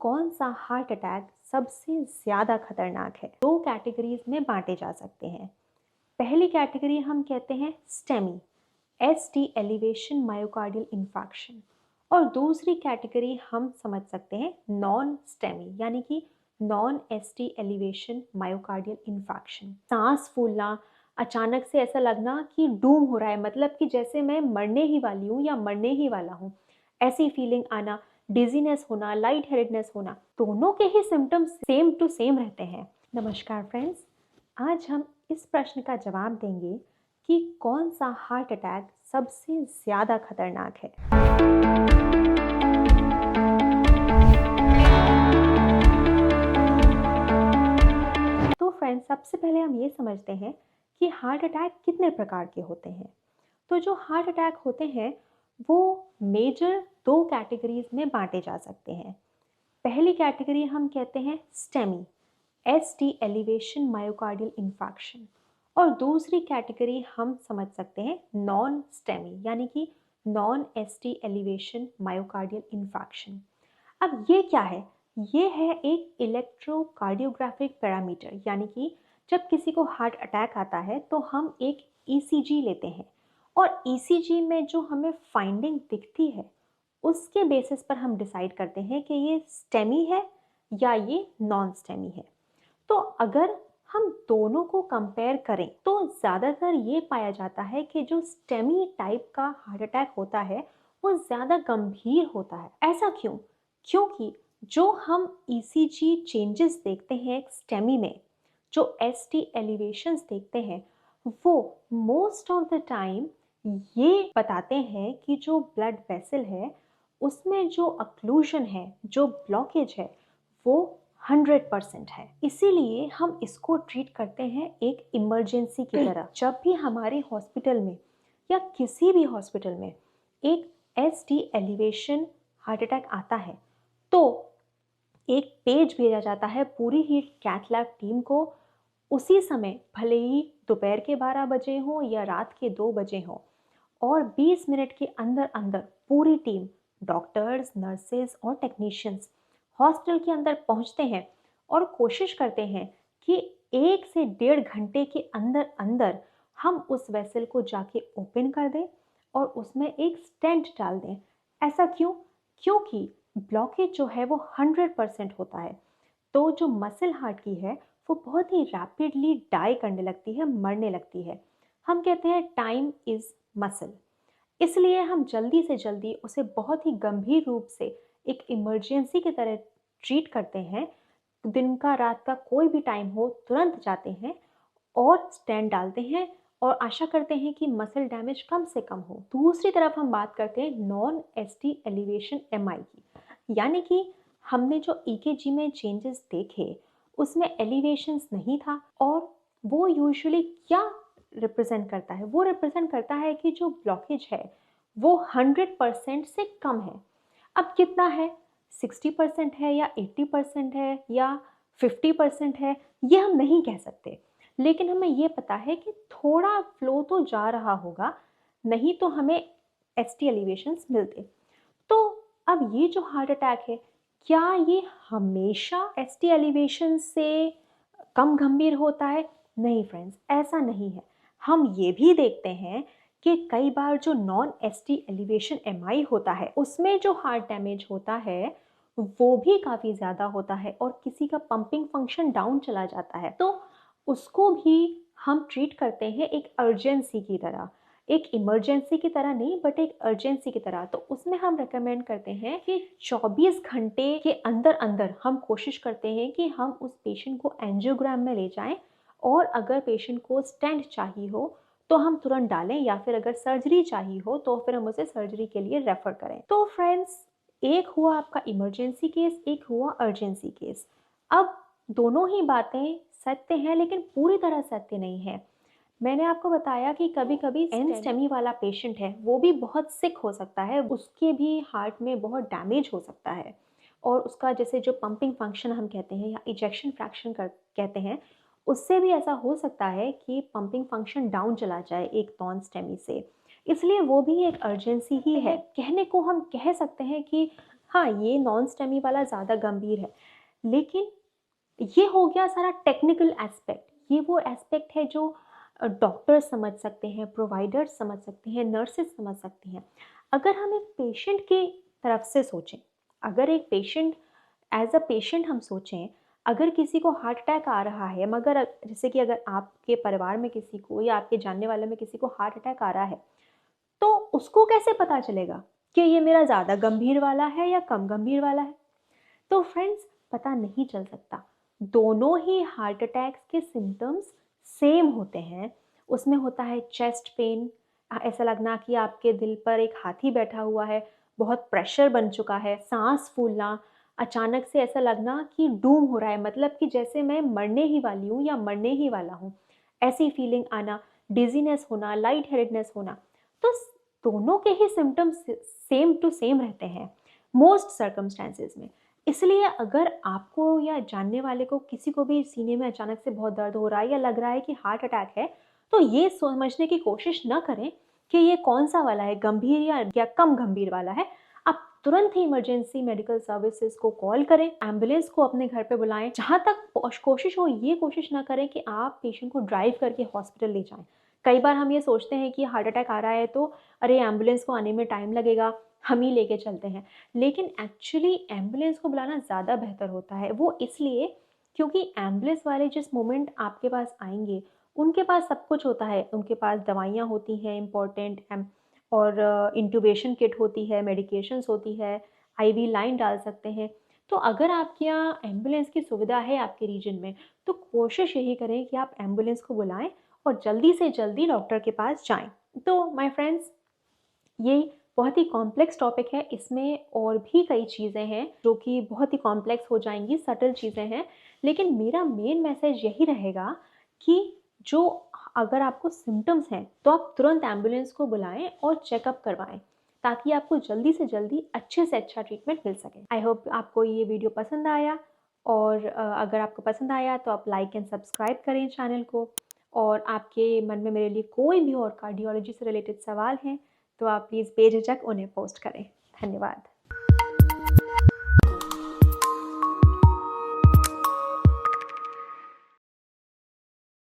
कौन सा heart attack सबसे ज़्यादा खतरनाक है? दो कैटेगरीज में बांटे जा सकते हैं। पहली कैटेगरी हम कहते हैं STEMI, ST elevation myocardial infarction, और दूसरी कैटेगरी हम समझ सकते हैं नॉन स्टेमी, यानी कि non ST elevation myocardial infarction. सांस फूलना, अचानक से ऐसा लगना कि डूम हो रहा है, मतलब कि जैसे मैं मरने ही वाली हूँ या मरने ही वाला हूँ, ऐसी फीलिंग आना, डिजीनेस होना, लाइट हेडेडनेस होना, दोनों के ही सिम्टम्स सेम टू सेम रहते हैं। नमस्कार फ्रेंड्स, आज हम इस प्रश्न का जवाब देंगे कि कौन सा हार्ट अटैक सबसे ज़्यादा खतरनाक है। तो फ्रेंड्स, सबसे पहले हम ये समझते हैं कि हार्ट अटैक कितने प्रकार के होते हैं। तो जो हार्ट अटैक होते हैं वो मेजर दो कैटेगरीज में बांटे जा सकते हैं। पहली कैटेगरी हम कहते हैं STEMI, ST elevation myocardial infarction, और दूसरी कैटेगरी हम समझ सकते हैं नॉन स्टेमी, यानी कि non ST elevation myocardial infarction. अब ये क्या है? ये है एक इलेक्ट्रोकार्डियोग्राफिक पैरामीटर, यानी कि जब किसी को हार्ट अटैक आता है तो हम एक ईसीजी लेते हैं और ईसीजी में जो हमें फाइंडिंग दिखती है उसके बेसिस पर हम डिसाइड करते हैं कि ये स्टेमी है या ये नॉन स्टेमी है। तो अगर हम दोनों को कंपेयर करें तो ज़्यादातर ये पाया जाता है कि जो स्टेमी टाइप का हार्ट अटैक होता है वो ज़्यादा गंभीर होता है। ऐसा क्यों? क्योंकि जो हम ईसीजी चेंजेस देखते हैं स्टेमी में, जो एसटी एलिवेशंस देखते हैं, वो मोस्ट ऑफ द टाइम ये बताते हैं कि जो ब्लड वेसल है उसमें जो अक्लूजन है, जो ब्लॉकेज है, वो 100% है। इसीलिए हम इसको ट्रीट करते हैं एक इमरजेंसी की तरह। जब भी हमारे हॉस्पिटल में या किसी भी हॉस्पिटल में एक एसटी एलिवेशन हार्ट अटैक आता है तो एक पेज भेजा जाता है पूरी ही कैथ लैब टीम को। उसी समय, भले ही दोपहर के 12 बजे हो या रात के 2 बजे हो, और 20 मिनट के अंदर अंदर पूरी टीम, डॉक्टर्स, नर्सेज और टेक्नीशियंस हॉस्पिटल के अंदर पहुंचते हैं और कोशिश करते हैं कि 1 से 1.5 घंटे के अंदर अंदर हम उस वेसल को जाके ओपन कर दें और उसमें एक स्टेंट डाल दें। ऐसा क्यों? क्योंकि ब्लॉकेज जो है वो 100% होता है, तो जो मसल हार्ट की है वो बहुत ही रैपिडली डाई करने लगती है, मरने लगती है। हम कहते हैं टाइम इज मसल, इसलिए हम जल्दी से जल्दी उसे बहुत ही गंभीर रूप से एक इमरजेंसी की तरह ट्रीट करते हैं। दिन का, रात का, कोई भी टाइम हो, तुरंत जाते हैं और स्टेंट डालते हैं और आशा करते हैं कि मसल डैमेज कम से कम हो। दूसरी तरफ हम बात करते हैं नॉन एसटी एलिवेशन एमआई की, यानी कि हमने जो ईकेजी में चेंजेस देखे उसमें एलिवेशंस नहीं था, और वो यूजुअली क्या रिप्रेजेंट करता है? वो रिप्रेजेंट करता है कि जो ब्लॉकेज है वो 100% से कम है। अब कितना है? 60% है या 80% है या 50% है, ये हम नहीं कह सकते, लेकिन हमें ये पता है कि थोड़ा फ्लो तो जा रहा होगा, नहीं तो हमें एसटी एलिवेशंस मिलते। तो अब ये जो हार्ट अटैक है, क्या ये हमेशा एसटी एलिवेशन से कम गंभीर होता है? नहीं फ्रेंड्स, ऐसा नहीं है। हम ये भी देखते हैं कि कई बार जो नॉन एसटी एलिवेशन एमआई होता है उसमें जो हार्ट डैमेज होता है वो भी काफ़ी ज़्यादा होता है और किसी का पंपिंग फंक्शन डाउन चला जाता है, तो उसको भी हम ट्रीट करते हैं एक अर्जेंसी की तरह, एक इमरजेंसी की तरह नहीं, बट एक अर्जेंसी की तरह। तो उसमें हम रेकमेंड करते हैं कि 24 घंटे के अंदर अंदर हम कोशिश करते हैं कि हम उस पेशेंट को एंजियोग्राम में ले जाएं, और अगर पेशेंट को स्टेंट चाहिए हो तो हम तुरंत डालें, या फिर अगर सर्जरी चाहिए हो तो फिर हम उसे सर्जरी के लिए रेफर करें। तो फ्रेंड्स, एक हुआ आपका इमरजेंसी केस, एक हुआ अर्जेंसी केस। अब दोनों ही बातें सत्य हैं लेकिन पूरी तरह सत्य नहीं है। मैंने आपको बताया कि कभी कभी एन स्टेमी वाला पेशेंट है वो भी बहुत सिक हो सकता है, उसके भी हार्ट में बहुत डैमेज हो सकता है, और उसका जैसे जो पंपिंग फंक्शन हम कहते हैं या इजेक्शन फ्रैक्शन कहते हैं, उससे भी ऐसा हो सकता है कि पंपिंग फंक्शन डाउन चला जाए एक नॉन स्टेमी से। इसलिए वो भी एक अर्जेंसी ही है। कहने को हम कह सकते हैं कि हाँ, ये नॉन स्टेमी वाला ज़्यादा गंभीर है, लेकिन ये हो गया सारा टेक्निकल एस्पेक्ट। ये वो एस्पेक्ट है जो डॉक्टर समझ सकते हैं, प्रोवाइडर्स समझ सकते हैं, नर्सेस समझ सकती हैं। अगर हम एक पेशेंट की तरफ से सोचें, अगर एक पेशेंट एज अ पेशेंट हम सोचें, अगर किसी को हार्ट अटैक आ रहा है, मगर जैसे कि अगर आपके परिवार में किसी को या आपके जानने वाले में किसी को हार्ट अटैक आ रहा है, तो उसको कैसे पता चलेगा कि ये मेरा ज़्यादा गंभीर वाला है या कम गंभीर वाला है? तो फ्रेंड्स, पता नहीं चल सकता। दोनों ही हार्ट अटैक्स के सिम्टम्स सेम होते हैं। उसमें होता है चेस्ट पेन, ऐसा लगना कि आपके दिल पर एक हाथी बैठा हुआ है, बहुत प्रेशर बन चुका है, सांस फूलना, अचानक से ऐसा लगना कि डूम हो रहा है, मतलब कि जैसे मैं मरने ही वाली हूँ या मरने ही वाला हूँ, ऐसी फीलिंग आना, डिजीनेस होना, लाइट हेडेडनेस होना। तो दोनों के ही सिम्टम्स सेम टू सेम रहते हैं मोस्ट सर्कमस्टेंसेस में। इसलिए अगर आपको या जानने वाले को किसी को भी सीने में अचानक से बहुत दर्द हो रहा है या लग रहा है कि हार्ट अटैक है, तो ये समझने की कोशिश न करें कि ये कौन सा वाला है, गंभीर या कम गंभीर वाला है। आप तुरंत ही इमरजेंसी मेडिकल सर्विसेज को कॉल करें, एम्बुलेंस को अपने घर पे बुलाएं। जहाँ तक कोशिश हो, ये कोशिश ना करें कि आप पेशेंट को ड्राइव करके हॉस्पिटल ले जाएं। कई बार हम ये सोचते हैं कि हार्ट अटैक आ रहा है तो अरे एम्बुलेंस को आने में टाइम लगेगा, हम ही लेके चलते हैं। लेकिन एक्चुअली एम्बुलेंस को बुलाना ज़्यादा बेहतर होता है। वो इसलिए क्योंकि एम्बुलेंस वाले जिस मोमेंट आपके पास आएंगे, उनके पास सब कुछ होता है। उनके पास दवाइयाँ होती हैं इम्पॉर्टेंट, और इंट्यूबेशन किट होती है, मेडिकेशंस होती है, आईवी लाइन डाल सकते हैं। तो अगर आपके यहाँ एम्बुलेंस की सुविधा है आपके रीजन में, तो कोशिश यही करें कि आप एम्बुलेंस को बुलाएं और जल्दी से जल्दी डॉक्टर के पास जाएं। तो माय फ्रेंड्स, ये बहुत ही कॉम्प्लेक्स टॉपिक है। इसमें और भी कई चीज़ें हैं जो कि बहुत ही कॉम्प्लेक्स हो जाएंगी, सटल चीज़ें हैं। लेकिन मेरा मेन मैसेज यही रहेगा कि जो अगर आपको सिम्टम्स हैं तो आप तुरंत एम्बुलेंस को बुलाएं और चेकअप करवाएं, ताकि आपको जल्दी से जल्दी अच्छे से अच्छा ट्रीटमेंट मिल सके। आई होप आपको ये वीडियो पसंद आया, और अगर आपको पसंद आया तो आप लाइक एंड सब्सक्राइब करें चैनल को। और आपके मन में मेरे लिए कोई भी और कार्डियोलॉजी से रिलेटेड सवाल हैं तो आप प्लीज़ बेझिझक उन्हें पोस्ट करें। धन्यवाद।